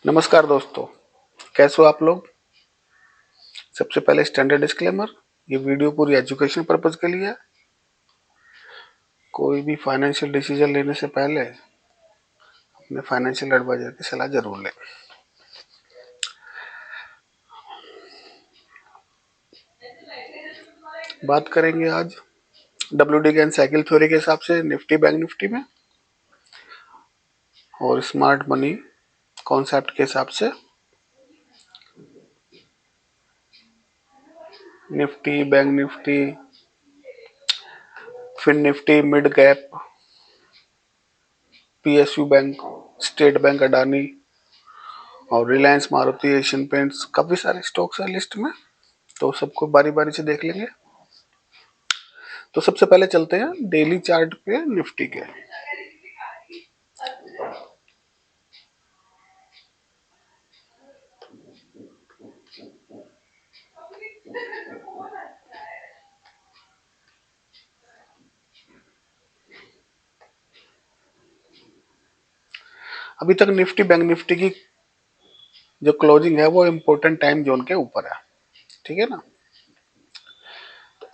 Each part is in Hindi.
नमस्कार दोस्तों, कैसे हो आप लोग। सबसे पहले स्टैंडर्ड डिस्क्लेमर, ये वीडियो पूरी एजुकेशन पर्पज के लिए है। कोई भी फाइनेंशियल डिसीजन लेने से पहले अपने फाइनेंशियल एडवाइजर की सलाह जरूर लें। बात करेंगे आज डब्ल्यूडी गैन साइकिल थ्योरी के हिसाब से निफ्टी बैंक निफ्टी में और स्मार्ट मनी कॉन्सेप्ट के हिसाब से Nifty bank Nifty, fin Nifty, mid cap, PSU bank, State Bank Adani और रिलायंस मारुति, एशियन पेंट्स, काफी सारे स्टॉक्स हैं लिस्ट में, तो सबको बारी बारी से देख लेंगे। तो सबसे पहले चलते हैं डेली चार्ट पे निफ्टी के। अभी तक निफ्टी बैंक निफ्टी की जो क्लोजिंग है वो इम्पोर्टेंट टाइम जोन के ऊपर है, ठीक है ना। तो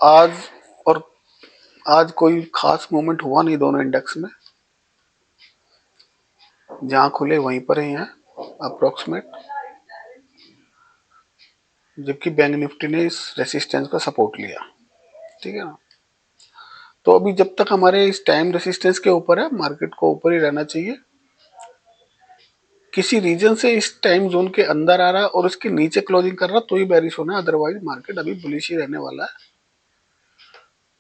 आज कोई खास मूवमेंट हुआ नहीं दोनों इंडेक्स में, जहां खुले वहीं पर ही हैं अप्रोक्सीमेट, जबकि बैंक निफ्टी ने इस रेसिस्टेंस का सपोर्ट लिया, ठीक है ना। तो अभी जब तक हमारे इस टाइम रेसिस्टेंस के ऊपर है, मार्केट को ऊपर ही रहना चाहिए। किसी रीजन से इस टाइम जोन के अंदर आ रहा है और इसके नीचे क्लोजिंग कर रहा तो ही बेरिश होना है, अदरवाइज मार्केट अभी बुलिश ही रहने वाला है,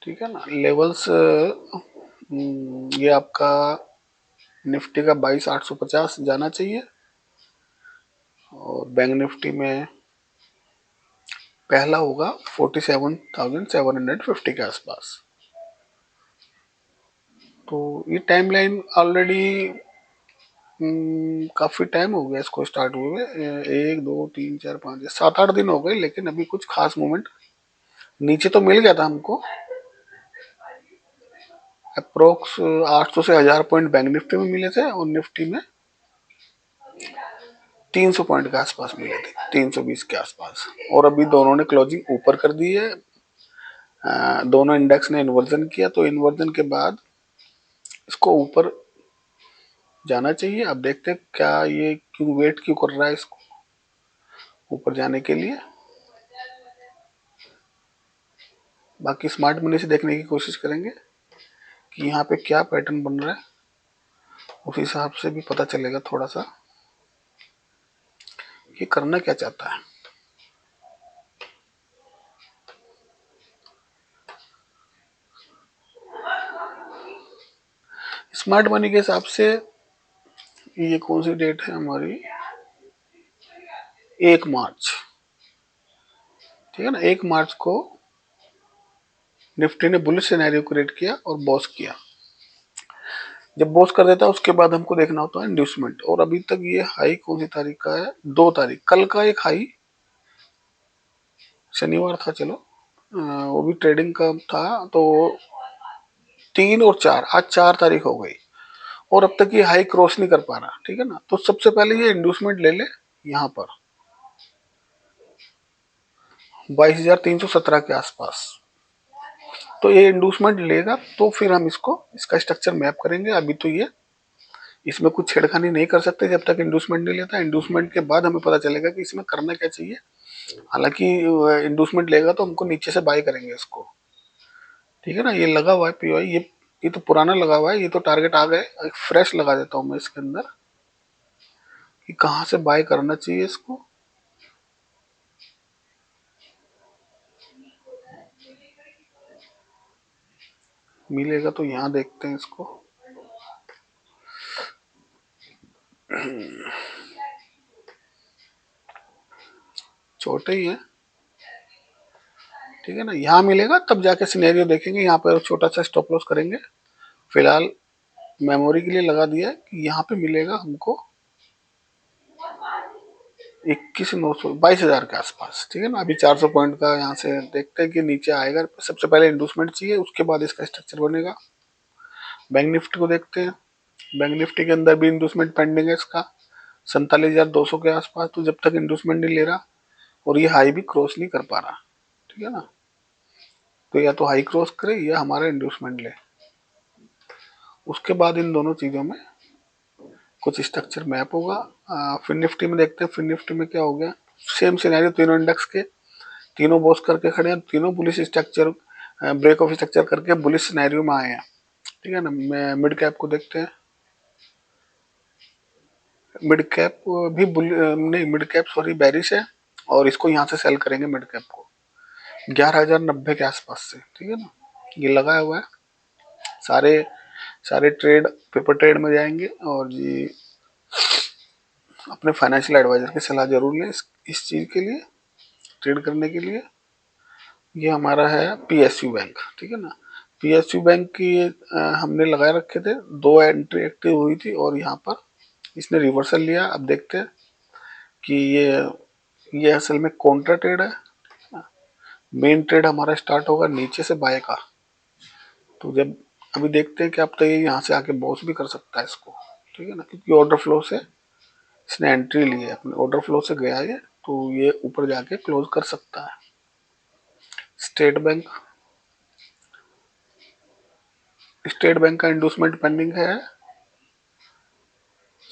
ठीक है ना। लेवल्स ये आपका निफ्टी का 22,850 जाना चाहिए और बैंक निफ्टी में पहला होगा 47,750 के आसपास। तो ये टाइमलाइन ऑलरेडी काफी टाइम हो गया इसको स्टार्ट हुए, 1 2 3 4 5 7 8 दिन हो गए, लेकिन अभी कुछ खास मूवमेंट नीचे तो मिल गया था हमको। अप्रोक्स 800 से 1000 पॉइंट बैंक निफ्टी में मिले थे और निफ्टी में 300 पॉइंट के आसपास मिले थे, 320 के आसपास। और अभी दोनों ने क्लोजिंग ऊपर कर दी है, दोनों इंडेक्स ने इन्वर्जन किया, तो इन्वर्जन के बाद इसको ऊपर जाना चाहिए। अब देखते हैं क्या ये क्यों वेट क्यों कर रहा है इसको ऊपर जाने के लिए। बाकी स्मार्ट मनी से देखने की कोशिश करेंगे कि यहाँ पे क्या पैटर्न बन रहा है, उस हिसाब से भी पता चलेगा थोड़ा सा कि करना क्या चाहता है। स्मार्ट मनी के हिसाब से ये कौन सी डेट है हमारी, 1 मार्च, ठीक है ना। 1 मार्च को निफ्टी ने बुलिश सिनेरियो क्रिएट किया और बॉस किया। जब बॉस कर देता है उसके बाद हमको देखना होता है इंड्यूसमेंट, और अभी तक ये हाई कौन सी तारीख का है, 2 तारीख, कल का एक हाई शनिवार था, चलो वो भी ट्रेडिंग का था, तो 3 और 4, आज 4 तारीख हो गई और अब तक ये हाई क्रॉस नहीं कर पा रहा, ठीक है ना। तो सबसे पहले ये इंड्यूसमेंट ले ले यहाँ पर 22,317 के आसपास। तो ये इंड्यूसमेंट लेगा तो फिर हम इसका स्ट्रक्चर मैप करेंगे। अभी तो ये इसमें कुछ छेड़खानी नहीं कर सकते जब तक इंड्यूसमेंट नहीं लेता। इंड्यूसमेंट के बाद हमें पता चलेगा कि इसमें करना क्या चाहिए। हालांकि इंड्यूसमेंट लेगा तो हमको नीचे से बाय करेंगे इसको, ठीक है ना। ये लगा हुआ है पीओआई, ये तो पुराना लगा हुआ है, ये तो टारगेट आ गए। एक फ्रेश लगा देता हूँ मैं इसके अंदर कि कहाँ से बाय करना चाहिए इसको। मिलेगा तो यहाँ देखते हैं इसको। छोटे ही है, ठीक है ना। यहाँ मिलेगा तब जाके सिनेरियो देखेंगे, यहाँ पर छोटा सा स्टॉप लॉस करेंगे। फिलहाल मेमोरी के लिए लगा दिया है कि यहाँ पे मिलेगा हमको 21,900, 22,000 के आसपास, ठीक है ना। अभी 400 पॉइंट का यहाँ से देखते हैं कि नीचे आएगा। सबसे पहले इंडूसमेंट चाहिए, उसके बाद इसका स्ट्रक्चर बनेगा। बैंक निफ्टी को देखते हैं, बैंक निफ्टी के अंदर भी इंडूसमेंट पेंडिंग है इसका, 47,200 के आसपास, तो जब तक इंड्यूसमेंट नहीं ले रहा और ये हाई भी क्रॉस नहीं कर पा रहा, ठीक है ना, तो या तो हाई क्रॉस करे या हमारा इंड्यूसमेंट ले। उसके बाद इन दोनों चीजों में कुछ स्ट्रक्चर मैप होगा। फिर निफ्टी में देखते हैं, फिर निफ्टी में क्या हो गया, सेम सिनेरियो, तीनों इंडेक्स के तीनों बॉस करके खड़े हैं, तीनों bullish structure, break of structure करके बुलिश सिनेरियो में आए हैं, ठीक है ना। मिड कैप को देखते हैं, मिड कैप भी नहीं, मिड कैप सॉरी बेरिश है, और इसको यहाँ से सेल करेंगे मिड कैप को 11,090 के आसपास से, ठीक है ना। ये लगाया हुआ है, सारे सारे ट्रेड पेपर ट्रेड में जाएंगे, और ये अपने फाइनेंशियल एडवाइजर की सलाह जरूर लें इस चीज के लिए, ट्रेड करने के लिए। ये हमारा है पीएसयू बैंक, ठीक है ना। पीएसयू बैंक की हमने लगाए रखे थे, 2 एंट्री एक्टिव हुई थी और यहाँ पर इसने रिवर्सल लिया। अब देखते हैं कि ये असल में काउंटर ट्रेड है। मेन ट्रेड हमारा स्टार्ट होगा नीचे से बाय का, तो जब अभी देखते हैं कि अब तो ये यहाँ से आके बॉस भी कर सकता है इसको, ठीक है ना, क्योंकि ऑर्डर फ्लो से इसने एंट्री ली है, अपने ऑर्डर फ्लो से गया है, तो ये ऊपर जाके क्लोज कर सकता है। स्टेट बैंक, स्टेट बैंक का इंडूसमेंट पेंडिंग है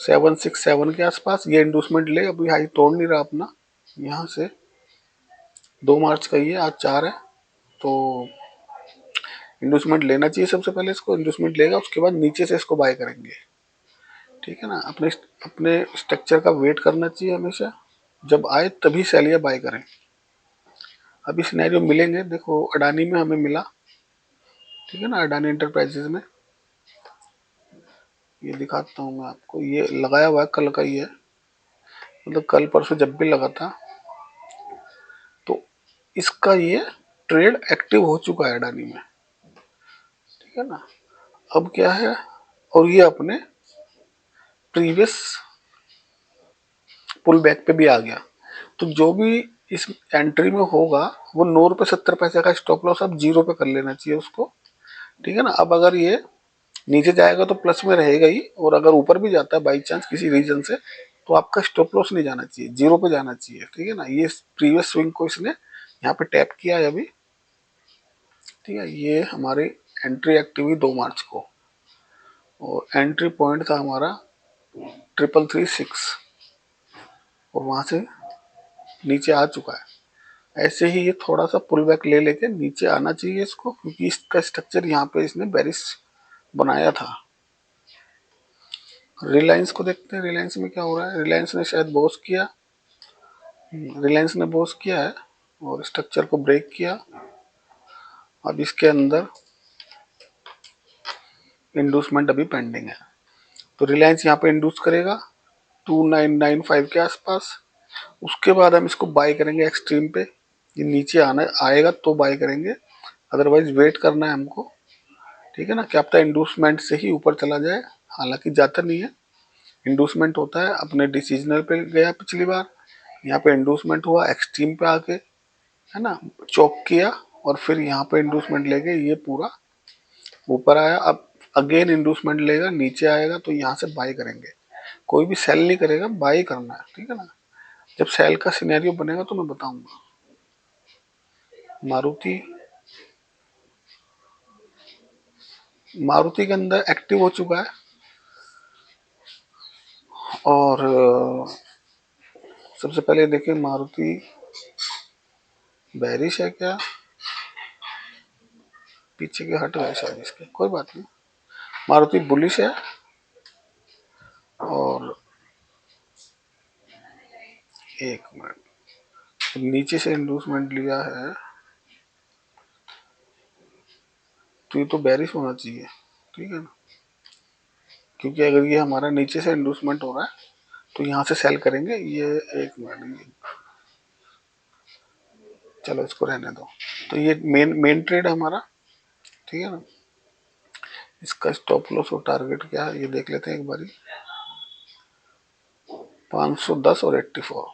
767 के आसपास, ये इंडूसमेंट ले, अभी हाई तोड़ नहीं रहा अपना, यहाँ से 2 मार्च का, ये आज 4 है, तो इंडूसमेंट लेना चाहिए सबसे पहले इसको। इंडूसमेंट लेगा उसके बाद नीचे से इसको बाय करेंगे, ठीक है ना। अपने अपने स्ट्रक्चर का वेट करना चाहिए हमेशा, जब आए तभी सेल या बाय करें। अभी सिनेरियो मिलेंगे, देखो अडानी में हमें मिला, ठीक है ना, अडानी इंटरप्राइजेज में, ये दिखाता हूँ मैं आपको, ये लगाया हुआ है कल का ही है, मतलब कल परसों जब भी लगा था, तो इसका ये ट्रेड एक्टिव हो चुका है अडानी में, ठीक है ना। अब क्या है, और ये अपने प्रीवियस पुल बैक पे भी आ गया, तो जो भी इस एंट्री में होगा वो 9 रुपये 70 पैसे का स्टॉप लॉस अब 0 पे कर लेना चाहिए उसको, ठीक है ना। अब अगर ये नीचे जाएगा तो प्लस में रहेगा ही, और अगर ऊपर भी जाता है बाई चांस किसी रीजन से, तो आपका स्टॉप लॉस नहीं जाना चाहिए, 0 पे जाना चाहिए, ठीक है ना। ये प्रीवियस स्विंग को इसने यहाँ पे टैप किया है अभी, ठीक है। ये हमारी एंट्री एक्टिव हुई 2 मार्च को, और एंट्री पॉइंट था हमारा 3336, और वहां से नीचे आ चुका है। ऐसे ही ये थोड़ा सा पुल बैक ले लेके नीचे आना चाहिए इसको, क्योंकि इसका स्ट्रक्चर यहाँ पे इसने बेरिश बनाया था। रिलायंस को देखते हैं, रिलायंस में क्या हो रहा है। रिलायंस ने शायद बॉस किया, रिलायंस ने बॉस किया है और स्ट्रक्चर को ब्रेक किया। अब इसके अंदर इंडूसमेंट अभी पेंडिंग है, तो रिलायंस यहाँ पे इंडूस करेगा 2995 के आसपास। उसके बाद हम इसको बाय करेंगे एक्सट्रीम पे, ये नीचे आना आएगा तो बाय करेंगे, अदरवाइज वेट करना है हमको, ठीक है ना। क्या पता इंडूसमेंट से ही ऊपर चला जाए, हालांकि जाता नहीं है, इंडूसमेंट होता है अपने डिसीजनल पे गया पिछली बार, यहाँ पे इंडूसमेंट हुआ एक्सट्रीम पे आके, है ना, चौक किया, और फिर यहाँ पे इंडूसमेंट लेके ये पूरा ऊपर आया। अब अगेन इंडूसमेंट लेगा नीचे आएगा, तो यहाँ से बाय करेंगे, कोई भी सेल नहीं करेगा, बाय करना है, ठीक है ना। जब सेल का सिनेरियो बनेगा तो मैं बताऊंगा। मारुति, मारुति के अंदर एक्टिव हो चुका है, और सबसे पहले देखिए मारुति बैरिश है क्या, पीछे के हट गए शायद इसके, कोई बात नहीं। मारुति बुलिश है, और एक मिनट, नीचे से इंडूसमेंट लिया है, तो ये तो बैरिश होना चाहिए, ठीक है ना, क्योंकि अगर ये हमारा नीचे से इंडूसमेंट हो रहा है तो यहाँ से सेल करेंगे ये। एक मिनट, चलो इसको रहने दो। तो ये मेन मेन ट्रेड है हमारा, ठीक है ना। इसका स्टॉप लॉस और टारगेट क्या है ये देख लेते हैं एक बारी, 510 और 84।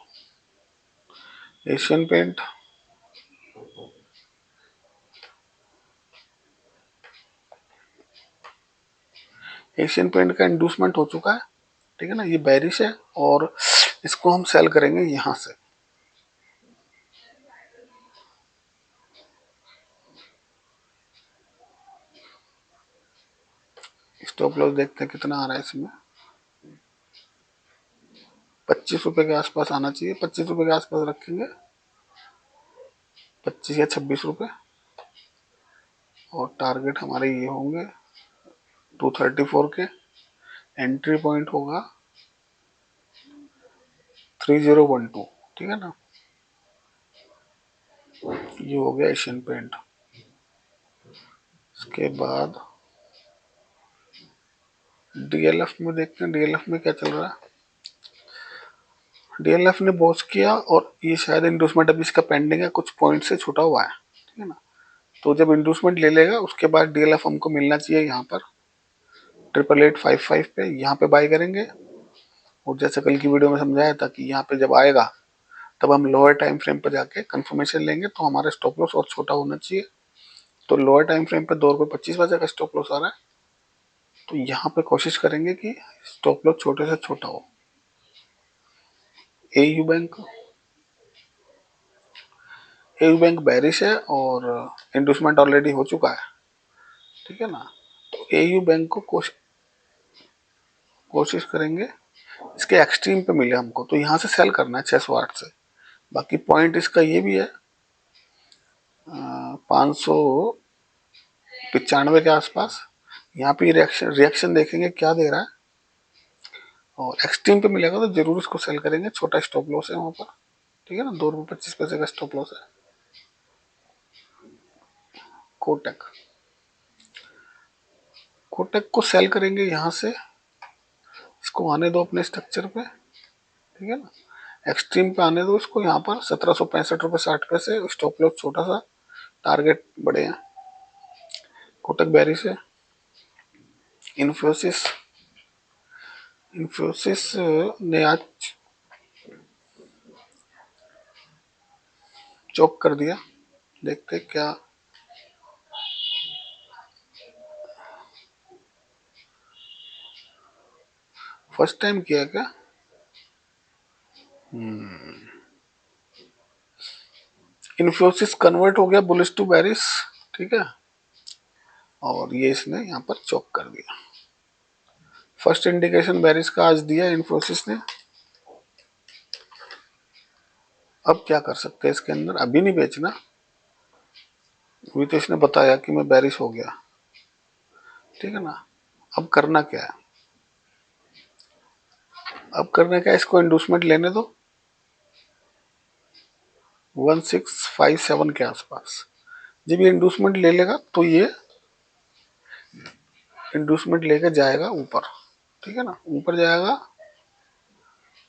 एशियन पेंट, एशियन पेंट का इंडूसमेंट हो चुका है, ठीक है ना, ये बेरिश है और इसको हम सेल करेंगे यहां से। स्टॉप लॉस देखते हैं कितना आ रहा है इसमें। 25 रुपए के आसपास आना चाहिए, 25 रुपए के आसपास रखेंगे, 25 या 26 रुपए। और टारगेट हमारे ये होंगे 234 के। एंट्री पॉइंट होगा 3012, ठीक है ना। ये हो गया एशियन पेंट। इसके बाद डीएलएफ में देखते हैं, डीएलएफ में क्या चल रहा है। डीएलएफ ने बॉस किया और ये शायद इंडोसमेंट अभी इसका पेंडिंग है, कुछ पॉइंट से छूटा हुआ है, ठीक है ना। तो जब इंडोसमेंट ले लेगा उसके बाद डीएलएफ हमको मिलना चाहिए यहाँ पर 8885 पे, यहाँ पे बाय करेंगे। और जैसे कल की वीडियो में समझाया था कि यहाँ पे जब आएगा तब हम लोअर टाइम फ्रेम पर जाके कंफर्मेशन लेंगे, तो हमारा स्टॉप लॉस और छोटा होना चाहिए। तो लोअर टाइम फ्रेम पे 2 रुपये 25 पैसे का स्टॉप लॉस आ रहा है, तो यहाँ पे कोशिश करेंगे कि स्टॉप लॉस छोटे से छोटा हो। AU bank, AU bank bearish है और इंडोसमेंट ऑलरेडी हो चुका है, ठीक है ना। तो एयू बैंक को कोशिश करेंगे इसके एक्सट्रीम पे मिले हमको, तो यहाँ से सेल करना है 608 से। बाकी पॉइंट इसका ये भी है 595 के आसपास। यहाँ पे रिएक्शन देखेंगे क्या दे रहा है, और एक्सट्रीम पे मिलेगा तो जरूर इसको सेल करेंगे। छोटा स्टॉप लॉस है वहां पर, ठीक है ना, 2 रुपये 25 पैसे का स्टॉप लॉस है। कोटक, कोटक को सेल करेंगे यहाँ से, इसको आने दो अपने स्ट्रक्चर पे, ठीक है ना। एक्सट्रीम पे आने दो इसको, यहाँ पर 1765 रुपये 60 पैसे, स्टॉप लॉस छोटा सा, टारगेट बड़े हैं। कोटक बेरिश है। इन्फोसिस, इन्फोसिस ने आज चौक कर दिया, देखते क्या। फर्स्ट टाइम किया क्या। इन्फोसिस कन्वर्ट हो गया बुलिश टू बेरिश, ठीक है। और ये इसने यहाँ पर चौक कर दिया। फर्स्ट इंडिकेशन बेरिश का आज दिया इन्फोसिस ने। अब क्या कर सकते हैं इसके अंदर, अभी नहीं बेचना, अभी तो इसने बताया कि मैं बेरिश हो गया, ठीक है ना। अब करना क्या है, अब करने का इसको इंडोसमेंट लेने दो 1657 के आसपास। जब ये इंडोसमेंट ले लेगा तो ये इंडोसमेंट लेकर जाएगा ऊपर, ठीक है ना, ऊपर जाएगा।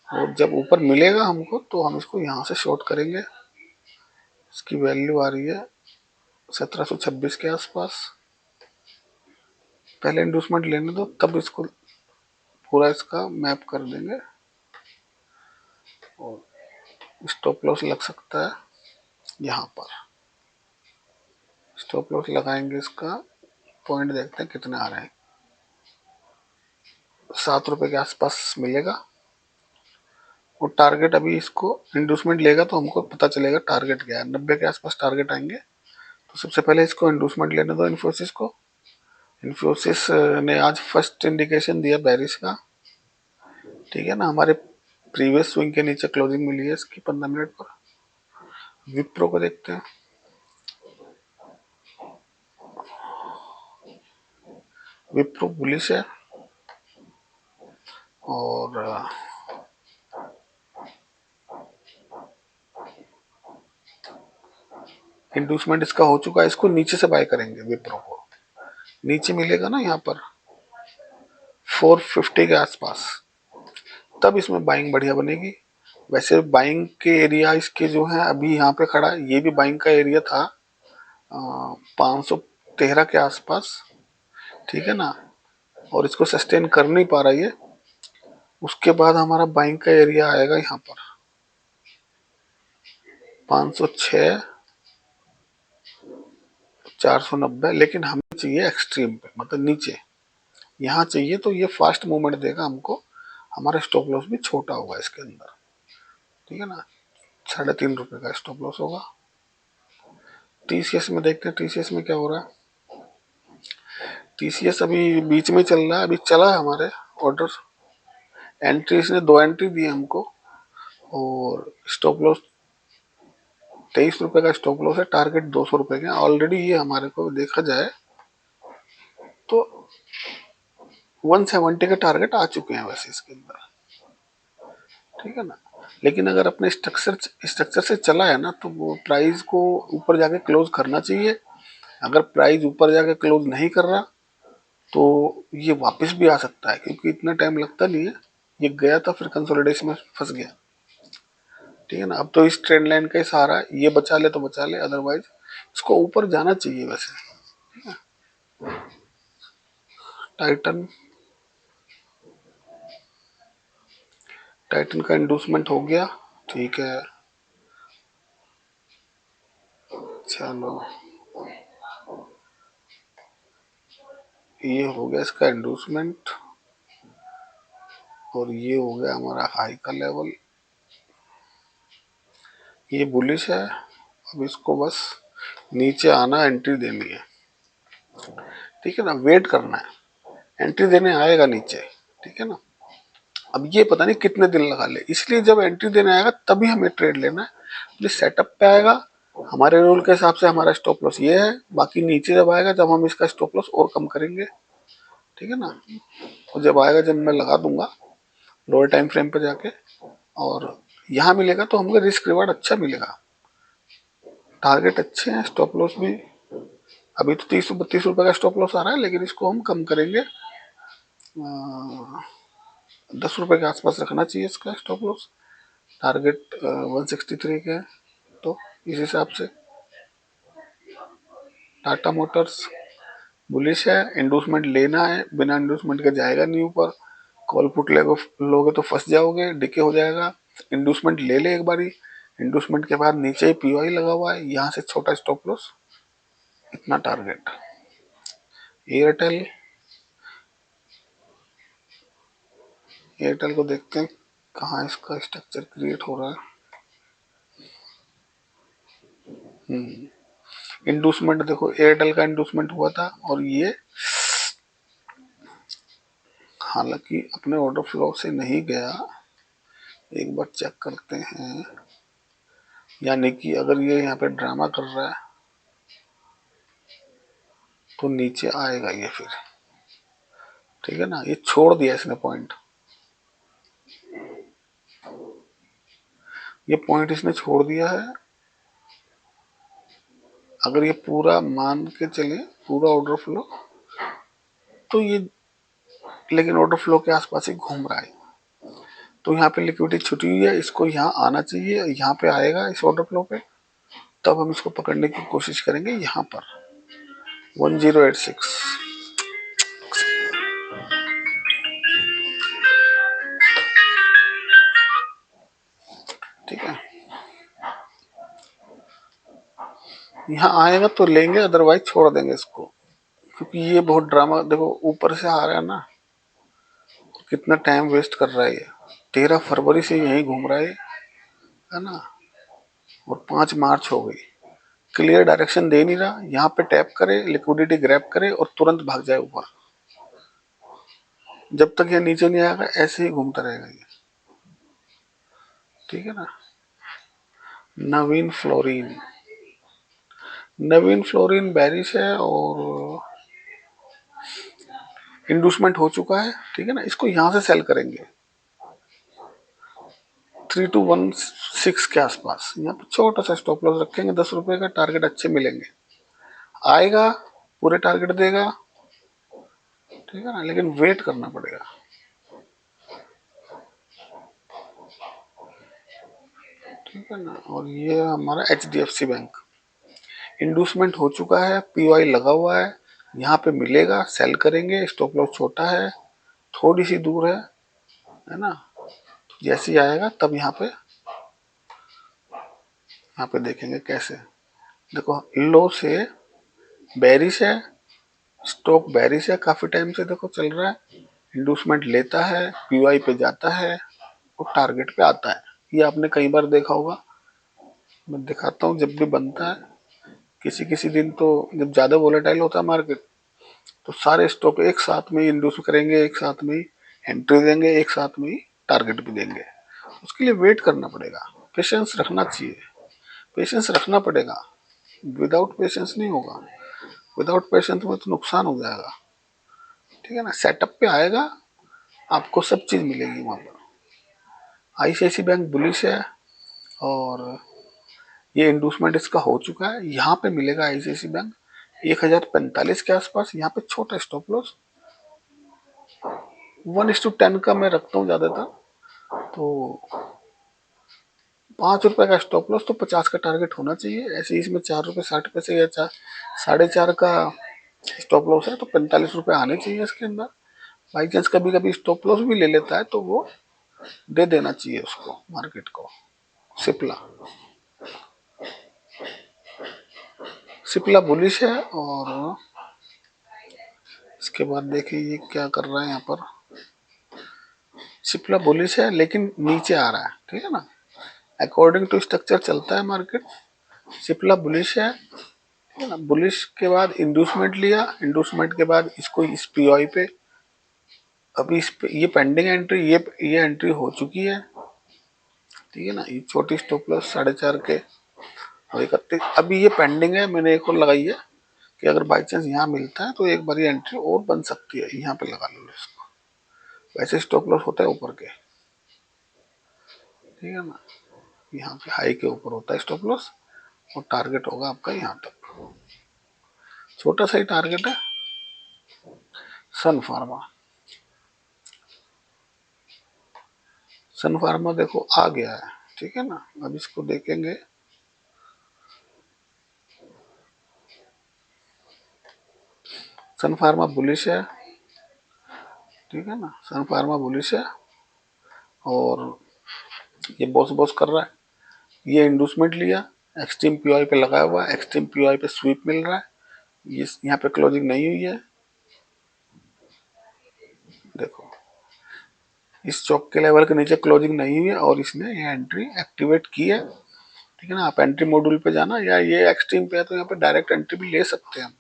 और जब ऊपर मिलेगा हमको तो हम इसको यहाँ से शॉर्ट करेंगे। इसकी वैल्यू आ रही है 1726 के आसपास। पहले इंडोसमेंट लेने दो तब इसको पूरा इसका मैप कर देंगे। और स्टॉप लॉस लग सकता है यहाँ पर, स्टॉप लॉस लगाएंगे, इसका पॉइंट देखते हैं कितने आ रहे हैं। 7 रुपए के आसपास मिलेगा। और टारगेट अभी इसको इंडोसमेंट लेगा तो हमको पता चलेगा टारगेट क्या है। 90 के आसपास टारगेट आएंगे। तो सबसे पहले इसको इंडोसमेंट लेने दो इन्फोसिस को। इन्फोसिस ने आज फर्स्ट इंडिकेशन दिया बेरिश का, ठीक है ना। हमारे प्रीवियस स्विंग के नीचे क्लोजिंग मिली है इसकी 15 मिनट पर। विप्रो को देखते हैं। विप्रो बुलिश है और इंडोसमेंट इसका हो चुका है। इसको नीचे से बाय करेंगे, विप्रो को नीचे मिलेगा ना यहाँ पर 450 के आसपास, तब इसमें बाइंग बढ़िया बनेगी। वैसे बाइंग के एरिया इसके जो है अभी यहाँ पे खड़ा है, ये भी बाइंग का एरिया था 513 के आसपास, ठीक है ना। और इसको सस्टेन कर नहीं पा रहा ये। उसके बाद हमारा बाइंग का एरिया आएगा यहाँ पर 506 490, लेकिन हमें चाहिए एक्सट्रीम पे, मतलब नीचे यहाँ चाहिए। तो ये फास्ट मूवमेंट देगा हमको। हमारा स्टॉप लॉस भी छोटा होगा इसके अंदर, ठीक है ना। 3.5 रुपए का स्टॉप लॉस होगा। टीसीएस में देखते हैं टीसीएस में क्या हो रहा है। टीसीएस अभी बीच में चल रहा है, अभी चला है हमारे ऑर्डर, एंट्री इसने 2 एंट्री दी हमको और स्टॉप लॉस 23 रुपए का स्टॉप लॉस है, टारगेट 200 रुपए के। ऑलरेडी ये हमारे को देखा जाए तो 170 के टारगेट आ चुके हैं वैसे इसके अंदर, ठीक है ना। लेकिन अगर अपने स्ट्रक्चर से चला है ना तो वो प्राइस को ऊपर जाके क्लोज करना चाहिए। अगर प्राइस ऊपर जाके क्लोज नहीं कर रहा तो ये वापस भी आ सकता है, क्योंकि इतना टाइम लगता नहीं है। ये गया था फिर कंसोलिडेशन में फंस गया, ठीक है ना। अब तो इस ट्रेंड लाइन का ही सहारा है, ये बचा ले तो बचा ले, अदरवाइज इसको ऊपर जाना चाहिए वैसे। टाइटन टाइटन का इंडूसमेंट हो गया, ठीक है। चलो ये हो गया इसका इंडूसमेंट और ये हो गया हमारा हाई का लेवल। ये बुलिश है, अब इसको बस नीचे आना, एंट्री देनी है, ठीक है ना। वेट करना है, एंट्री देने आएगा नीचे, ठीक है ना। अब ये पता नहीं कितने दिन लगा ले, इसलिए जब एंट्री देने आएगा तभी हमें ट्रेड लेना है। जो सेटअप पे आएगा हमारे रूल के हिसाब से हमारा स्टॉप लॉस ये है, बाकी नीचे जब आएगा जब हम इसका स्टॉप लॉस और कम करेंगे, ठीक है ना। और जब आएगा जब मैं लगा दूंगा लोअर टाइम फ्रेम पे जाके, और यहाँ मिलेगा तो हमको रिस्क रिवार्ड अच्छा मिलेगा, टारगेट अच्छे हैं, स्टॉप लॉस भी। अभी तो 30-32 रुपए का स्टॉप लॉस आ रहा है, लेकिन इसको हम कम करेंगे, 10 रुपए के आसपास रखना चाहिए इसका स्टॉप लॉस। टारगेट 163 के है, तो इस हिसाब से टाटा मोटर्स बुलिश है। इंडोसमेंट लेना है, बिना इंडोसमेंट के जाएगा नहीं ऊपर। कॉल पुट लोगे तो फंस जाओगे, डिके हो जाएगा। इंडोसमेंट ले ले एक बारी, इंडोसमेंट के बाद नीचे ही पीवाई लगा हुआ है, यहाँ से छोटा स्टॉप लॉस, इतना टारगेट। एयरटेल एयरटेल को देखते हैं कहाँ इसका स्ट्रक्चर क्रिएट हो रहा है। इंडूसमेंट देखो, एयरटेल का इंडूसमेंट हुआ था और ये हालांकि अपने ऑर्डर फ्लो से नहीं गया, एक बार चेक करते हैं। यानी कि अगर ये यहाँ पे ड्रामा कर रहा है तो नीचे आएगा ये फिर, ठीक है ना। ये छोड़ दिया इसने पॉइंट, ये पॉइंट इसने छोड़ दिया है। अगर ये पूरा मान के चले पूरा ऑर्डर फ्लो तो ये, लेकिन ऑर्डर फ्लो के आसपास ही घूम रहा है, तो यहाँ पे लिक्विडिटी छुटी हुई है, इसको यहाँ आना चाहिए, यहाँ पे आएगा इस ऑर्डर फ्लो पे, तब हम इसको पकड़ने की कोशिश करेंगे यहाँ पर 1086, ठीक है। यहाँ आएगा तो लेंगे, अदरवाइज छोड़ देंगे इसको, क्योंकि ये बहुत ड्रामा देखो ऊपर से आ रहा है ना, कितना टाइम वेस्ट कर रहा है ये। 13 फरवरी से यही घूम रहा है ना, और 5 मार्च हो गई, क्लियर डायरेक्शन दे नहीं रहा। यहाँ पे टैप करे, लिक्विडिटी ग्रैब करे और तुरंत भाग जाए ऊपर। जब तक ये नीचे नहीं आएगा ऐसे ही घूमता रहेगा ये, ठीक है ना। नवीन फ्लोरिन नवीन फ्लोरिन बैरिश है और इंडूसमेंट हो चुका है, ठीक है ना। इसको यहाँ से सेल करेंगे 3216 के आसपास, यहाँ पे छोटा सा स्टॉप लॉस रखेंगे, 10 रुपए का टारगेट अच्छे मिलेंगे। आएगा पूरे टारगेट देगा, ठीक है ना, लेकिन वेट करना पड़ेगा, ठीक है ना। और ये हमारा HDFC बैंक इंडूसमेंट हो चुका है, पीवाई लगा हुआ है, यहाँ पे मिलेगा, सेल करेंगे, स्टॉप लॉस छोटा है, थोड़ी सी दूर है ना। तो जैसे ही आएगा तब यहाँ पे देखेंगे कैसे। देखो लो से बेरिश है, स्टॉक बेरिश है, काफी टाइम से देखो चल रहा है, इंडूसमेंट लेता है, पीओआई पे जाता है और टारगेट पे आता है। ये आपने कई बार देखा होगा, मैं दिखाता हूँ जब भी बनता है। किसी किसी दिन तो जब ज्यादा वोलेटाइल होता है मार्केट, तो सारे स्टॉक एक साथ में इंड्यूस करेंगे, एक साथ में एंट्री देंगे, एक साथ में टारगेट भी देंगे। उसके लिए वेट करना पड़ेगा, पेशेंस रखना चाहिए, पेशेंस रखना पड़ेगा। विदाउट पेशेंस नहीं होगा, विदाउट पेशेंस में तो नुकसान हो जाएगा। ठीक है ना, सेटअप पे आएगा, आपको सब चीज मिलेगी वहां पर। आईसीआईसी बैंक बुलिश है और ये इंडूसमेंट इसका हो चुका है। यहाँ पे मिलेगा आईसीआईसी बैंक 1045 के आसपास। यहाँ पे छोटा स्टॉप लॉस 1:10 का मैं रखता हूँ ज्यादातर, तो ₹5 का स्टॉप लॉस, तो 50 का टारगेट होना चाहिए। ऐसे इसमें ₹4.60 या 4.5 का स्टॉप लॉस है, तो ₹45 आने चाहिए इसके अंदर। बाई चांस कभी कभी स्टॉप लॉस भी ले लेता है तो वो दे देना चाहिए उसको, मार्केट को। सिप्ला, सिप्ला बुलिश है और इसके बाद देखिए ये क्या कर रहा है यहाँ पर। सिप्ला बुलिश है लेकिन नीचे आ रहा है, ठीक है ना, अकॉर्डिंग टू स्ट्रक्चर चलता है मार्केट। सिप्ला बुलिश है, ठीक है ना। बुलिश के बाद इंड्यूसमेंट लिया, इंड्यूसमेंट के बाद इसको इस पीओआई पे, अभी इस पे ये पेंडिंग एंट्री, ये एंट्री हो चुकी है, ठीक है ना। ये छोटी स्टॉप लॉस 4.5 के और 31, अभी ये पेंडिंग है। मैंने एक और लगाई है कि अगर बाई चांस यहाँ मिलता है तो एक बार एंट्री और बन सकती है, यहाँ पे लगा लो इसको। वैसे स्टॉप लॉस होता है ऊपर के, ठीक है ना, यहाँ पे हाई के ऊपर होता है स्टॉप लॉस और टारगेट होगा आपका यहाँ तक। छोटा सा ही टारगेट है। सन फार्मा, सन फार्मा देखो आ गया है, ठीक है ना। अब इसको देखेंगे, सन फार्मा बुलिश है, ठीक है ना, सन फार्मा बुलिश है और ये बॉस बॉस कर रहा है। ये इंडूसमेंट लिया, एक्सट्रीम पीओआई पे लगाया हुआ है, एक्सट्रीम पीओआई पे स्वीप मिल रहा है। ये यहाँ पे क्लोजिंग नहीं हुई है, देखो इस चौक के लेवल के नीचे क्लोजिंग नहीं हुई है और इसने ये एंट्री एक्टिवेट की है, ठीक है ना। आप एंट्री मॉड्यूल पे जाना, या ये एक्सट्रीम पे है तो यहाँ पे डायरेक्ट एंट्री भी ले सकते हैं हम।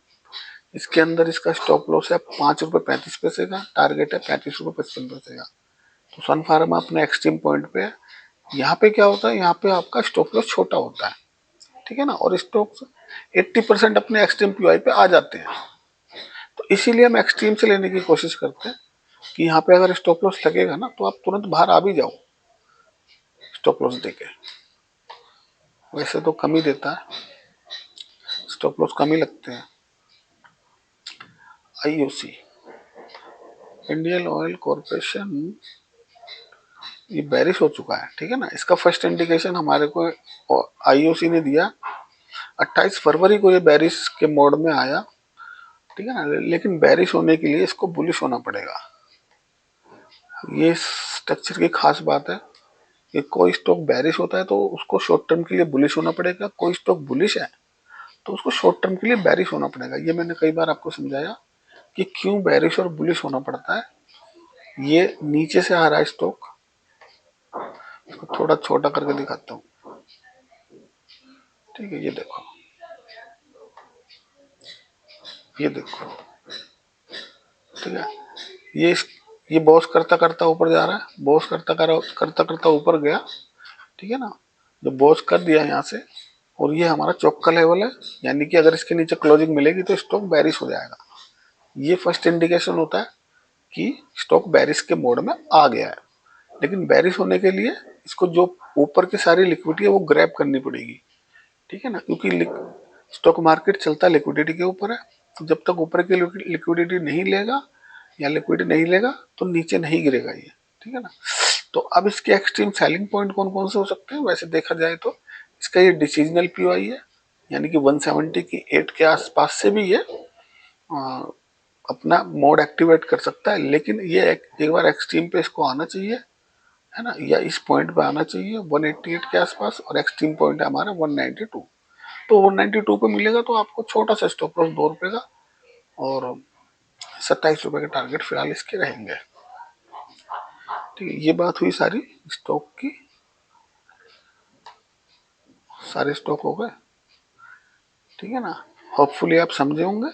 इसके अंदर इसका स्टॉप लॉस है ₹5.35 का, टारगेट है ₹35.55 का। तो सन फार्मा अपने एक्सट्रीम पॉइंट पे है। यहाँ पे क्या होता है, यहाँ पे आपका स्टॉप लॉस छोटा होता है, ठीक है ना, और स्टॉक्स 80% अपने एक्सट्रीम पीओआई पे आ जाते हैं। तो इसीलिए हम एक्सट्रीम से लेने की कोशिश करते हैं कि यहाँ पे अगर स्टॉप लॉस लगेगा ना तो आप तुरंत बाहर आ भी जाओ स्टॉप लॉस देके। वैसे तो कम ही देता है, स्टॉप लॉस कम ही लगते हैं। आईओसी, इंडियन ऑयल कॉर्पोरेशन, ये बेरिश हो चुका है, ठीक है ना। इसका फर्स्ट इंडिकेशन हमारे को आईओसी ने दिया 28 फरवरी को, ये बेरिश के मोड में आया, ठीक है ना। लेकिन बेरिश होने के लिए इसको बुलिश होना पड़ेगा। ये स्ट्रक्चर की खास बात है कि कोई स्टॉक बेरिश होता है तो उसको शॉर्ट टर्म के लिए बुलिश होना पड़ेगा, कोई स्टॉक बुलिश है तो उसको शॉर्ट टर्म के लिए बेरिश होना पड़ेगा। ये मैंने कई बार आपको समझाया कि क्यों बेरिश और बुलिश होना पड़ता है। ये नीचे से आ रहा है स्टॉक, इसको थोड़ा छोटा करके दिखाता हूँ, ठीक है। ये देखो, ये देखो, ठीक है। ये ये बॉस करता करता ऊपर जा रहा है, बॉस करता करता ऊपर गया, ठीक है ना। जब बॉस कर दिया यहाँ से, और ये हमारा चौक का लेवल है, यानी कि अगर इसके नीचे क्लोजिंग मिलेगी तो स्टॉक बेरिश हो जाएगा। ये फर्स्ट इंडिकेशन होता है कि स्टॉक बेरिश के मोड में आ गया है। लेकिन बेरिश होने के लिए इसको जो ऊपर की सारी लिक्विडिटी है वो ग्रैब करनी पड़ेगी, ठीक है ना, क्योंकि स्टॉक मार्केट चलता लिक्विडिटी के ऊपर है। तो जब तक ऊपर की लिक्विडिटी नहीं लेगा या लिक्विडिटी नहीं लेगा तो नीचे नहीं गिरेगा ये, ठीक है ना। तो अब इसके एक्सट्रीम सेलिंग पॉइंट कौन कौन से हो सकते हैं। वैसे देखा जाए तो इसका ये डिसीजनल पीओआई है, यानी कि 170 की 8 के आसपास से भी ये अपना मोड एक्टिवेट कर सकता है। लेकिन ये एक बार एक्सट्रीम पे इसको आना चाहिए, है ना, या इस पॉइंट पे आना चाहिए 188 के आसपास, और एक्सट्रीम पॉइंट है हमारा 192। तो 192 पे मिलेगा तो आपको छोटा सा स्टॉप लॉस ₹2 का और ₹27 के टारगेट फिलहाल इसके रहेंगे। ठीक है, ये बात हुई सारी स्टॉक की। सारे स्टॉक हो गए, ठीक है ना। होपफुली आप समझे होंगे।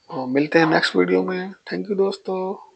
तो मिलते हैं नेक्स्ट वीडियो में। थैंक यू दोस्तों।